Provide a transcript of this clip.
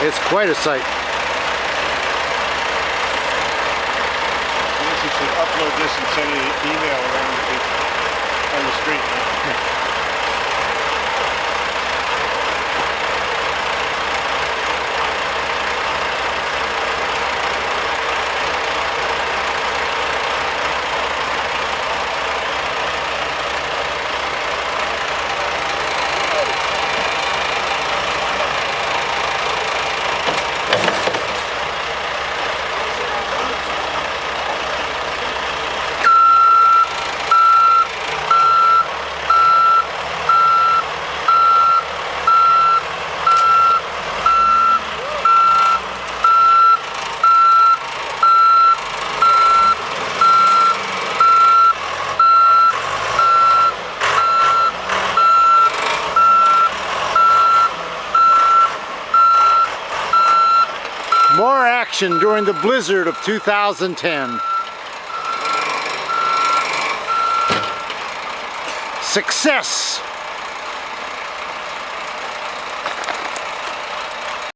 It's quite a sight. I guess you should upload this and send an email around to people on the street. More action during the blizzard of 2010. Success!